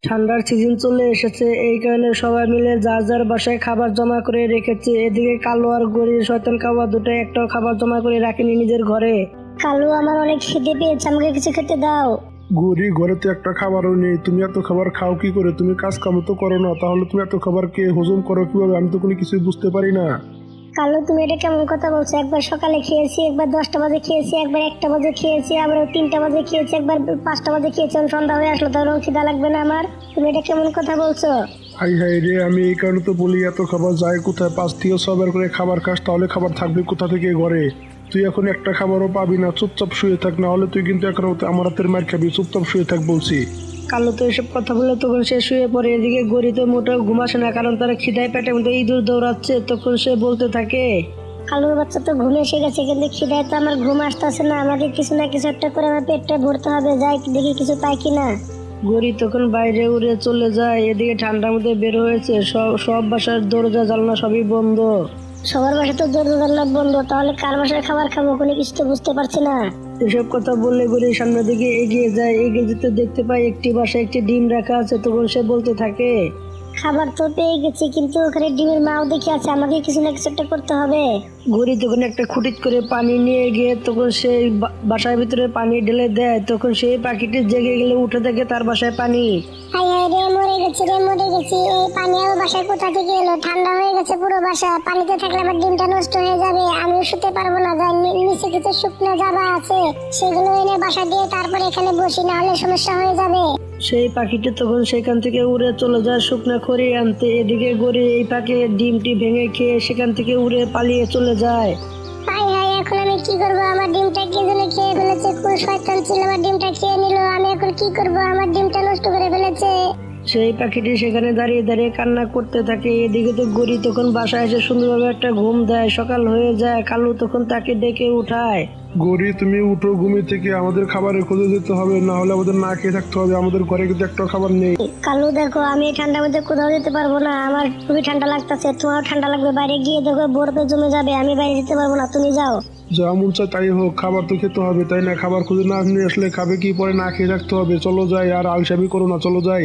ঠান্ডার সিজন চলে এসেছে, এই কারণে সবাই মিলে যার যার বাসায় খাবার জমা করে রেখেছে। এদিকে কালু আর গরির শয়তান কাবা দুটো একটাও খাবার জমা করে রাখেনি নিজের ঘরে। কালু, আমার অনেক খিদে পেয়েছে, আমাকে কিছু খেতে দাও। গরি, ঘরে তো একটা খাবারও নেই, তুমি এত খাবার খাও কি করে? তুমি কাজ কাম তো করো না, তাহলে তুমি এত খাবার কে হজম করো কিভাবে? আমি তো কোনো কিছুই বুঝতে পারি না। কালু, তুমি এটা কেমন কথা বলছো? একবার সকালে খেয়েছি, একবার 10টা বাজে খেয়েছি, একবার 1টা বাজে খেয়েছি, আবার 3টা বাজে খেয়েছি, একবার 5টা বাজে খেয়েছি। সন্ধ্যা হয়ে আসলো, তাহলে খিদা লাগবে না আমার? তুমি এটা কেমন কথা বলছো? হাই হাই রে, আমি এই কারণে তো বলি এত খাবার যায় কোথায়? 5 থেকে 6 বার করে খাবার খাস, তাহলে খাবার থাকবে কোথা থেকে ঘরে? তুই এখন একটা খাবারও পাবি না, চুপচাপ শুয়ে থাক, না হলে তুই কিন্তু এখন আমার হাতের মার খাবি। চুপচাপ শুয়ে থাক বলছি। কালু তো এসব কথা বলে তখন সে শুয়ে পড়ে। এদিকে গরি তো মোটেও ঘুমাসে না, কারণ তার খিদায় পেটের মধ্যে ইঁদুর দৌড়াচ্ছে। তখন সে বলতে থাকে, কালুর বাচ্চা তো ঘুম এসে গেছে, কিন্তু খিদায় তো আমার ঘুম আসতেছে না। আমাকে কিছু না কিছু একটা করে আমার পেটটা ভরতে হবে, যাই দেখি কিছু পাই কিনা। গরি তখন বাইরে উড়ে চলে যায়। এদিকে ঠান্ডার মধ্যে বের হয়েছে, সব বাসার দরজা জানলা সবই বন্ধ। সবার বাসা তো দরজা জানলা বন্ধ, তাহলে কার বাসায় খাবার খাবো কোনো কিছু তো বুঝতে পারছি না। এসব কথা বললে গরি সামনের দিকে এগিয়ে যায়। এগিয়ে যেতে দেখতে পায় একটি বাসায় একটি ডিম রাখা আছে। তখন সে বলতে থাকে, খাবার তো পেয়ে গেছি, কিন্তু ওখানে ডিমের মাও দেখে আছে, আমাকে কিছু না কিছু একটা করতে হবে। গরি তখন একটা খুঁটিত করে পানি নিয়ে গিয়ে তখন সেই বাসার ভিতরে পানি ঢেলে দেয়। তখন সেই পাখিটি জেগে গেলে উঠে দেখে তার বাসায় পানি। হাই হাই রে, মরে গেছি রে, মরে গেছি। এই পানি আমার বাসায় কোথা থেকে এলো? ঠান্ডা হয়ে গেছে পুরো বাসা। পানিতে থাকলে আমার ডিমটা নষ্ট হয়ে যাবে, আমি শুতে পারবো না। যাই নিচে কিছু শুকনো জাবা আছে, সেগুলো এনে বাসা দিয়ে তারপরে এখানে বসি, না হলে সমস্যা হয়ে যাবে। সেই পাখিটি তখন সেখান থেকে উড়ে চলে যায় শুকনো খড়ি আনতে। এদিকে গরি এই পাখি ডিমটি ভেঙে খেয়ে সেখান থেকে উড়ে পালিয়ে চলে যায়। হাই হাই, এখন আমি কি করবো? আমার ডিমটা কে যেন খেয়ে ফেলেছে। কোন শয়তান ছিল আমার ডিমটা খেয়ে নিল? আমি এখন কি করবো? আমার ডিমটা নষ্ট করে ফেলেছে। সেই পাখিটি সেখানে দাঁড়িয়ে দাঁড়িয়ে কান্না করতে থাকে। এদিকে তো গরি তখন বাসায় এসে সুন্দরভাবে একটা ঘুম দেয়। সকাল হয়ে যায়, কালু তখন তাকে ডেকে উঠায়। গরি, তুমি উঠো ঘুমি থেকে, আমাদের খাবারের খোঁজে যেতে হবে, না হলে আমাদের না খেয়ে থাকতে হবে। আমাদের ঘরে কিন্তু একটা খাবার নেই। কালু, দেখো আমি এই ঠান্ডার মধ্যে কোথাও যেতে পারবো না, আমার খুবই ঠান্ডা লাগতেছে। তোমার ঠান্ডা লাগবে, বাইরে গিয়ে দেখো বরফে জমে যাবে, আমি বাইরে যেতে পারবো না, তুমি যাও। যা মন চায় তাই হোক, খাবার তো খেতে হবে তাই না? খাবার খুঁজে না নিয়ে আসলে খাবে কি? পরে না খেয়ে থাকতে হবে। চলো যাই, আর আলসামি করো না, চলো যাই।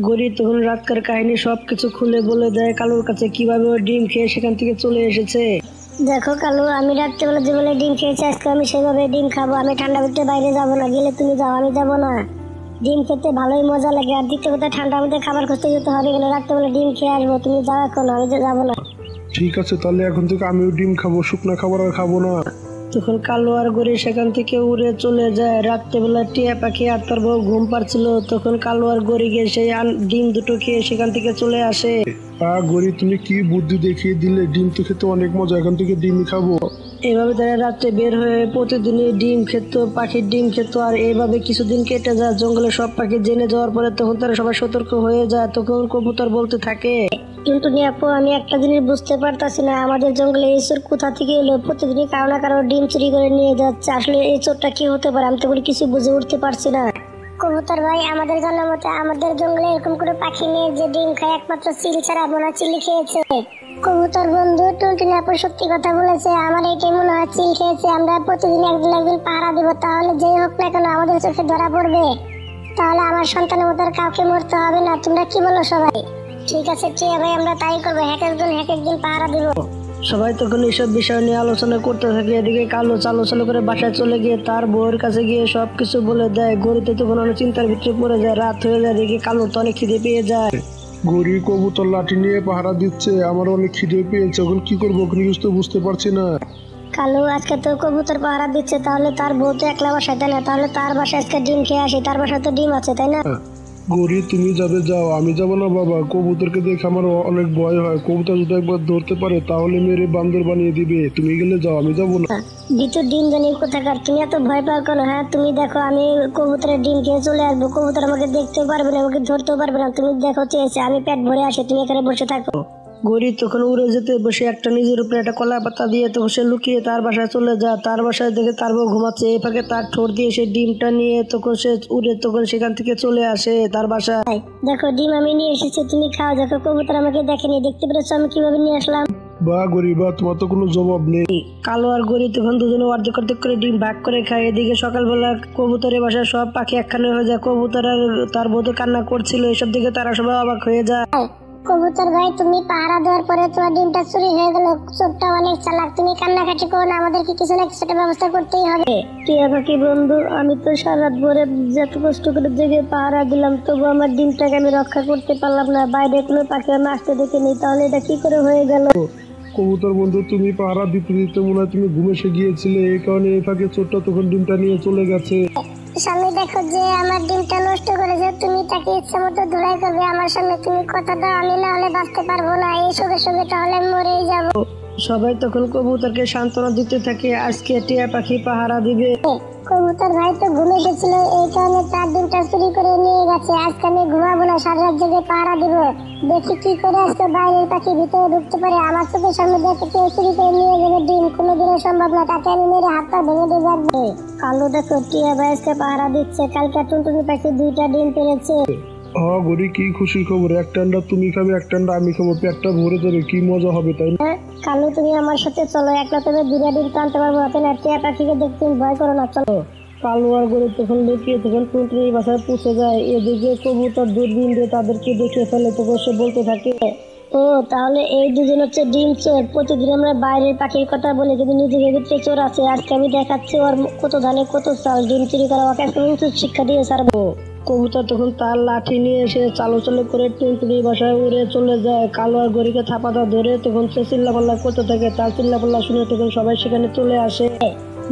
গরি তখন রাতকার কাহিনী সবকিছু খুলে বলে দেয় কালুর কাছে, কিভাবে ও ডিম খেয়ে সেখান থেকে চলে এসেছে। দেখো কালু, আমি রাত্রেবেলা যেভাবে ডিম খেয়েছি, আজকে আমি সেভাবে ডিম খাবো। আমি ঠান্ডা ভিতরে বাইরে যাবো না, গেলে তুমি যাও, আমি যাবো না। ডিম খেতে ভালোই মজা লাগে। আর দ্বিতীয় কথা, ঠান্ডার মধ্যে খাবার খুঁজতে যেতে হবে, গেলে রাত্রেবেলা ডিম খেয়ে আসবো। তুমি যাও এখন, আমি যাবো না। ঠিক আছে, তাহলে এখন থেকে আমিও ডিম খাবো, শুকনা খাবার আর খাবো না। তখন কালু আর গরি সেখান থেকে উড়ে চলে যায়। রাত্রেবেলা টিয়া পাখি আর তার বউ ঘুম পাচ্ছিল। তখন কালু আর গরি গিয়ে সেই ডিম দুটো খেয়ে সেখান থেকে চলে আসে। গরি, তুমি কি বুদ্ধি দেখিয়ে দিলে! ডিম তো খেতে অনেক মজা, এখন থেকে ডিমই খাবো। এভাবে তারা রাত্রে বের হয়ে প্রতিদিনই ডিম খেত, পাখির ডিম খেত। আর এইভাবে কিছুদিন কেটে যায়। জঙ্গলে সব পাখি জেনে যাওয়ার পরে তখন তারা সবাই সতর্ক হয়ে যায়। তখন কবুতর বলতে থাকে, কিন্তু আপু, আমি একটা জিনিস বুঝতে পারতাছি না, আমাদের জঙ্গলে এই চোর কোথা থেকে এলো? প্রতিদিনই কারো না কারো ডিম চুরি করে নিয়ে যাচ্ছে। আসলে এই চোরটা কি হতে পারে? আমি তো কোনো কিছু বুঝে উঠতে পারছি না। কবুতর ভাই, আমাদের জানার মতে আমাদের জঙ্গলে এরকম কোনো পাখি নেই যে ডিম খায়, একমাত্র চিল ছাড়া। বোনা চিলি খেয়েছে। কবুতর বন্ধু, টুনটুনি আপু সত্যি কথা বলেছে, আমার এটাই মনে হয় চিল খেয়েছে। আমরা প্রতিদিন একদিন একদিন পাহারা দিব, তাহলে যেই হোক না কেন আমাদের চোখে ধরা পড়বে। তাহলে আমার সন্তানের মতো আর কাউকে মরতে হবে না। তোমরা কি বলো সবাই? ঠিক আছে টিয়া ভাই, আমরা তাই করবো। এক একদিন পাহারা দিব। সবাই তখন এইসব বিষয় নিয়ে আলোচনা করতে থাকে। এদিকে কালু চালু চালু করে বাসায় চলে গিয়ে তার বউয়ের কাছে গিয়ে সবকিছু বলে দেয়। গরিতে তখন অনেক চিন্তার ভিতরে পড়ে যায়। রাত হয়ে যায়, দেখে কালু তো অনেক খিদে পেয়ে যায়। গরি কবুতর লাঠি নিয়ে পাহারা দিচ্ছে, আমার অনেক খিদে পেয়েছে, এখন কি করবো ওখানে কিছু তো বুঝতে পারছি না। কালু, আজকে তো কবুতর পাহারা দিচ্ছে, তাহলে তার বউ তো একলা বাসায়, তাই না? তাহলে তার বাসায় আজকে ডিম খেয়ে আসি, তার বাসায় তো ডিম আছে, তাই না? গরি, তুমি যাবে যাও, আমি যাবো না বাবা। কবুতরকে দেখে আমার অনেক ভয় হয়। কবুতর যদি একবার ধরতে পারে তাহলে মেরে বান্দর বানিয়ে দিবে। তুমি গেলে যাও, আমি যাবো না। দ্বিতীয় ডিম জানি কোথাকার, তুমি এত ভয় পাও কেন? হ্যাঁ, তুমি দেখো, আমি কবুতরের ডিম খেয়ে চলে আসবো। কবুতর আমাকে দেখতেও পারবে না, আমাকে ধরতেও পারবে না। তুমি দেখো চেয়েছে, আমি পেট ভরে আসি, তুমি এখানে বসে থাকো। গরি তখন উড়ে যেতে বসে একটা নিজের উপরে একটা কলা পাতা দিয়ে তখন সে লুকিয়ে তার বাসায় চলে যায়। তার বাসায় দেখে তার বউ ঘুমাচ্ছে। এই ফাঁকে তার ঠোঁট দিয়ে সে ডিমটা নিয়ে তখন সে উড়ে তখন সেখান থেকে চলে আসে তার বাসায়। দেখো ডিম আমি নিয়ে এসেছি, তুমি খাও। দেখো কবুতর আমাকে দেখেনি, দেখতে পেরেছো আমি কিভাবে নিয়ে আসলাম? বা গরিব বা, তোমার তো কোনো জবাব নেই। কালো আর গরি তখন দুজনে অর্ধেক অর্ধেক করে ডিম ভাগ করে খায়। এদিকে সকালবেলা কবুতরের বাসায় সব পাখি একখানে হয়ে যায়। কবুতর আর তার বউ কান্না করছিল, এসব দিকে তারা সবাই অবাক হয়ে যায়। কবুতর ভাই, তুমি পাহারা দেওয়ার পরে তোমার ডিমটা চুরি হয়ে গেল। চোরটা অনেক চালাক, তুমি কান্নাকাটি করো না, আমাদেরকে কিছু না কিছু একটা ব্যবস্থা করতেই হবে। টিয়া পাখি বন্ধু, আমি তো সারা রাত ভরে যত কষ্ট করে জেগে পাহারা দিলাম, তবু আমার ডিমটাকে আমি রক্ষা করতে পারলাম না। বাইরে কোনো পাখি আমি আসতে দেখিনি, তাহলে এটা কি করে হয়ে গেল? কবুতর বন্ধু, তুমি পাহারা দিতে দিতে মনে হয় তুমি ঘুম এসে গিয়েছিলে, এই কারণে এই ফাঁকে চোরটা তখন ডিমটা নিয়ে চলে গেছে। স্বামী, দেখো যে আমার ডিমটা নষ্ট করেছে, তুমি তাকে ইচ্ছা মতো ধুলাই করবে আমার সামনে। তুমি কথা দাও, আমি না হলে বাঁচতে পারবো না, এই সঙ্গে সঙ্গে তাহলে আমি মরেই যাবো। সবাই তখন কবুতরকে সান্ত্বনা দিতে থাকে, আজকে টিয়া পাখি পাহারা দিবে। কবুতর ভাই তো ঘুম এসেছিল, এই কারণে তার ডিমটা চুরি করে নিয়ে গেছে। আজকে আমি ঘুমাবো না, সারা রাত জেগে পাহারা দিব। দেখি কি করে আজকে বাইরের পাখি ভিতরে ঢুকতে পারে। আমার চোখের সামনে দেখে কেউ চুরি করে নিয়ে যাবে ডিম, কোনোদিনও সম্ভব না। তাকে আমি মেরে হাত পা ভেঙে দিয়ে যাবো। কালো দেখো, টিয়া ভাই আজকে পাহারা দিচ্ছে। কালকে টুনটুনি পাখি 2টা ডিম পেরেছে। গরি, কি খুশির খবর! একটা আন্ডা তুমি খাবে, একটা আন্ডা আমি খাবো, পেটটা ভরে যাবে, কি মজা হবে, তাই না? হ্যাঁ, কালু তুমি আমার সাথে চলো, একলা তুমি 2টা ডিম তো আনতে পারবো না। টিয়া পাখিকে দেখতে তুমি ভয় করো না, চলো। কালো আর গরি তখন লুকিয়ে তখন টুনটুনির বাসায় পৌঁছে যায়। এদিকে কবুতর দূরবীন দিয়ে তাদেরকে দেখে ফেলে, তখন সে বলতে থাকে, ও তাহলে এই দুজন হচ্ছে ডিম চোর। প্রতিদিন আমরা বাইরের পাখির কথা বলি, কিন্তু নিজের ভিতরে চোর আছে। আজকে আমি দেখাচ্ছি ওর কত ধানে কত চাল। ডিম চুরি করা ওকে একটা উচিত শিক্ষা দিয়ে ছাড়বো। কবুতর তখন তার লাঠি নিয়ে এসে চালো চালো করে টুনটুনির বাসায় উড়ে চলে যায়। কালো আর গরিকে থাপাটা ধরে তখন সে চিল্লাপাল্লা করতে থাকে। তার চিল্লাপাল্লা শুনে তখন সবাই সেখানে চলে আসে।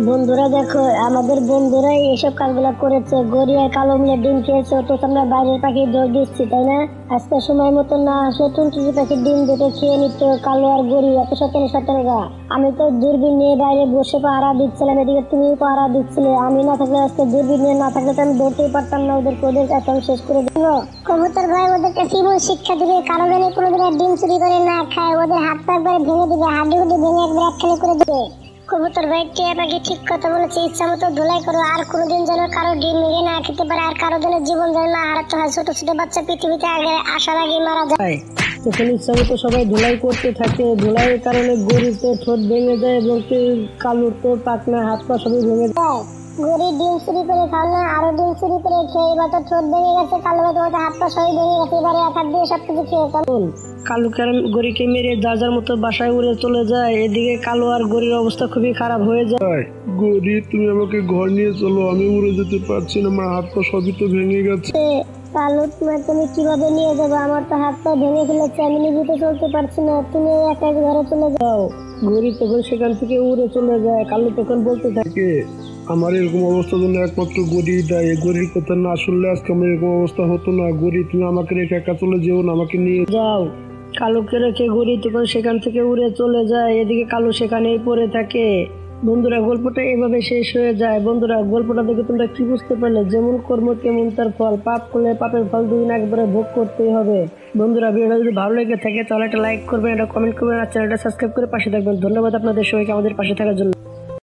বন্ধুরা দেখো, আমাদের বন্ধুরাই এসব কাজগুলো করেছে। গড়ি আর কালো মিলে ডিম খেয়েছে, তো আমরা বাইরের পাখি দৌড় দিচ্ছি, তাই না? আজকে সময় মতো না আসলে টুনটুনি পাখির ডিম দুটো খেয়ে নিত কালো আর গড়ি। এত সতেরোটা আমি তো দূরবীন নিয়ে বাইরে বসে পাহারা দিচ্ছিলাম, এদিকে তুমিও পাহারা দিচ্ছিলে। আমি না থাকলে আজকে দূরবীন নিয়ে না থাকলে তো আমি দৌড়তেই পারতাম না। ওদের কাছে আমি শেষ করে দেবো। কবুতর ভাই ওদেরকে জীবন শিক্ষা দিবে, কারো যেন কোনোদিন আর ডিম চুরি করে না খায়। ওদের হাত পা একবারে ভেঙে দিবে, হাড্ডি হুড্ডি ভেঙে একবার একখানে করে দিবে। কবুতর ভাই, টিয়া পাখি ঠিক কথা বলেছে। ইচ্ছা মতো ধুলাই করো, আর কোনোদিন যেন কারো ডিম মেরে না খেতে পারে, আর কারো যেন জীবন যেন না হারাতে হয়। ছোট ছোট বাচ্চা পৃথিবীতে আগে আসার আগে মারা যায়। তখন ইচ্ছা মতো সবাই ধুলাই করতে থাকে। ধুলাইয়ের কারণে গরির তো ঠোঁট ভেঙে যায় এবং কালুর তো পাকনা হাত পা সবই ভেঙে যায়। গরিব ডিম চুরি করে খাও না, আরো ডিম চুরি করে খেয়ে এবার তো ঠোঁট ভেঙে গেছে। কালো ভাই তোমার হাত পা সবই ভেঙে গেছে, এবারে এক হাত দিয়ে সবকিছু খেয়ে ফেলো। কালুকে আর গরিকে মেরে যার যার মতো বাসায় উড়ে চলে যায়। এদিকে কালো আর গরির অবস্থা খুবই খারাপ হয়ে যায়। গরি, তুমি আমাকে ঘর নিয়ে চলো, আমি উড়ে যেতে পারছি না, আমার হাত পা সবই তো ভেঙে গেছে। কালু, তুমি কিভাবে নিয়ে যাবে? আমার তো হাত পা ভেঙে ফেলেছে, আমি নিজে চলতে পারছি না। তুমি একা ঘরে চলে যাও। গরি তখন সেখান থেকে উড়ে চলে যায়। কালু তখন বলতে থাকে, আমার এরকম অবস্থার জন্য একমাত্র গরি দায়ী। গরির কথা না শুনলে আজকে আমার এরকম অবস্থা হতো না। গরি, তুমি আমাকে রেখে একা চলে যেও না, আমাকে নিয়ে যাও। কালুকে রেখে গরি তখন সেখান থেকে উড়ে চলে যায়। এদিকে কালু সেখানেই পড়ে থাকে। বন্ধুরা, গল্পটা এভাবে শেষ হয়ে যায়। বন্ধুরা, গল্পটা দেখে তোমরা কি বুঝতে পারলে? যেমন কর্ম তেমন তার ফল। পাপ করলে পাপের ফল দুদিন একবারে ভোগ করতেই হবে। বন্ধুরা, ভিডিওটা যদি ভালো লেগে থাকে তাহলে একটা লাইক করবেন, একটা কমেন্ট করবেন, আর চ্যানেলটা সাবস্ক্রাইব করে পাশে থাকবেন। ধন্যবাদ আপনাদের সবাইকে আমাদের পাশে থাকার জন্য।